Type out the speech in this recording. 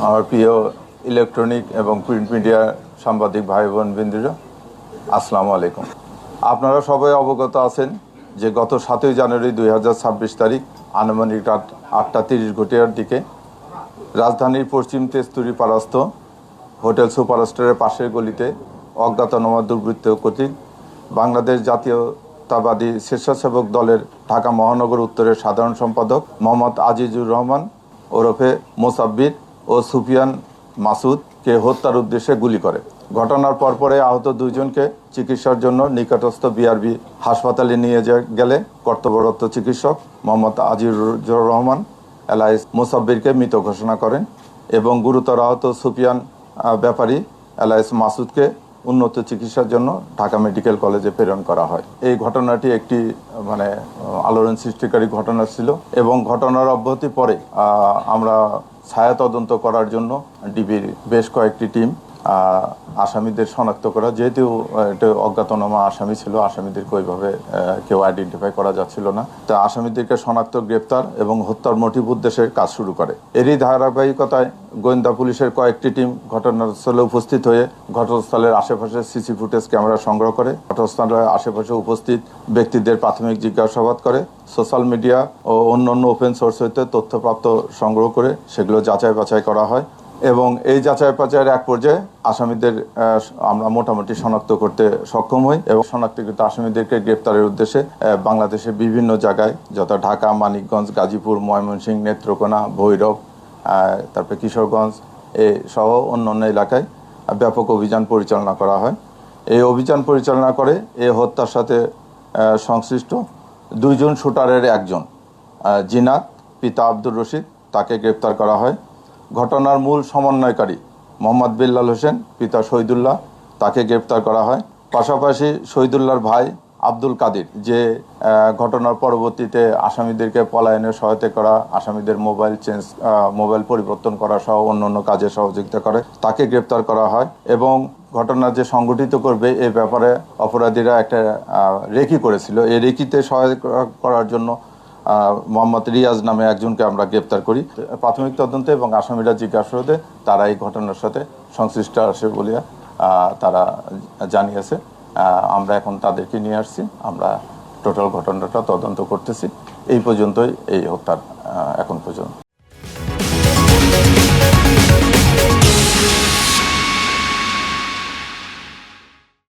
আমার প্রিয় ইলেকট্রনিক এবং প্রিন্ট মিডিয়া সাংবাদিক ভাই বোন বৃন্দরা, আসসালামু আলাইকুম। আপনারা সবাই অবগত আছেন যে গত 7ই জানুয়ারি 2026 তারিখ আনুমানিক রাত 8:30 দিকে রাজধানীর পশ্চিম তেজতুরি পাড়াস্থ হোটেল সুপারস্টারের পাশের গলিতে অজ্ঞাতনামা দুর্বৃত্ত কর্তৃক বাংলাদেশ জাতীয়তাবাদী স্বেচ্ছাসেবক দলের ঢাকা মহানগর উত্তরের সাধারণ সম্পাদক মোহাম্মদ আজিজুর রহমান ওরফে মোসাব্বির ও সুফিয়ান মাসুদকে হত্যার উদ্দেশ্যে গুলি করে। ঘটনার পরপরে আহত দুইজনকে চিকিৎসার জন্য নিকটস্থ বিআরবি হাসপাতালে নিয়ে গেলে কর্তব্যরত চিকিৎসক মোহাম্মদ আজিজুর রহমান এলাইস মোসাব্বিরকে মৃত ঘোষণা করেন এবং গুরুতর আহত সুফিয়ান ব্যাপারী এলাইস মাসুদকে উন্নত চিকিৎসার জন্য ঢাকা মেডিকেল কলেজে প্রেরণ করা হয়। এই ঘটনাটি একটি আলোড়ন সৃষ্টিকারী ঘটনা ছিল এবং ঘটনার অব্যাহতি পরে আমরা ছায়া তদন্ত করার জন্য ডিবির বেশ কয়েকটি টিম আসামিদের শনাক্ত করা, যেহেতু এটা অজ্ঞাতনামা আসামি ছিল, আসামিদেরকে ওইভাবে কেউ আইডেন্টিফাই করা যাচ্ছিল না, তো আসামিদেরকে শনাক্ত, গ্রেপ্তার এবং হত্যার মোটিভ উদ্দেশ্যে কাজ শুরু করে। এরই ধারাবাহিকতায় গোয়েন্দা পুলিশের কয়েকটি টিম ঘটনাস্থলে উপস্থিত হয়ে ঘটনাস্থলের আশেপাশে সিসি ফুটেজ ক্যামেরা সংগ্রহ করে ঘটনাস্থলের আশেপাশে উপস্থিত ব্যক্তিদের প্রাথমিক জিজ্ঞাসাবাদ করে, সোশ্যাল মিডিয়া ও অন্যান্য ওপেন সোর্স হইতে তথ্যপ্রাপ্ত সংগ্রহ করে সেগুলো যাচাই বাছাই করা হয় এবং এই যাচাই বাছাইয়ের এক পর্যায়ে আসামিদের আমরা মোটামুটি শনাক্ত করতে সক্ষম হই এবং শনাক্তকৃত আসামিদেরকে গ্রেপ্তারের উদ্দেশ্যে বাংলাদেশের বিভিন্ন জায়গায়, যথা ঢাকা, মানিকগঞ্জ, গাজীপুর, ময়মনসিংহ, নেত্রকোনা, ভৈরব, তারপরে কিশোরগঞ্জ সহ অন্যান্য এলাকায় ব্যাপক অভিযান পরিচালনা করা হয়। এই অভিযান পরিচালনা করে এই হত্যার সাথে সংশ্লিষ্ট দুইজন শুটারের একজন জিনাত পিতা আব্দুর রশিদ, তাকে গ্রেপ্তার করা হয়। ঘটনার মূল সমন্বয়কারী মোহাম্মদ বিল্লাল হোসেন পিতা শহীদুল্লাহ, তাকে গ্রেপ্তার করা হয়। পাশাপাশি শহীদুল্লাহর ভাই আব্দুল কাদির, যে ঘটনার পরবর্তীতে আসামিদেরকে পলায়নে সহায়তা করা, আসামিদের মোবাইল পরিবর্তন করা সহ অন্যান্য কাজে সহযোগিতা করে, তাকে গ্রেপ্তার করা হয় এবং ঘটনা যে সংগঠিত করবে এ ব্যাপারে অপরাধীরা একটা রেকি করেছিল। এই রেকিতে সহায়তা করার জন্য মোহাম্মদ রিয়াজ নামে একজনকে আমরা গ্রেপ্তার করি। প্রাথমিক তদন্তে এবং আসামিরা জিজ্ঞাসাবাদে তারা এই ঘটনার সাথে সংশ্লিষ্ট আছে বলিয়া তারা জানিয়েছে। আমরা এখন তাদেরকে নিয়ে আসছি, আমরা টোটাল ঘটনাটা তদন্ত করতেছি। এই পর্যন্তই এই হত্যার এখন পর্যন্ত।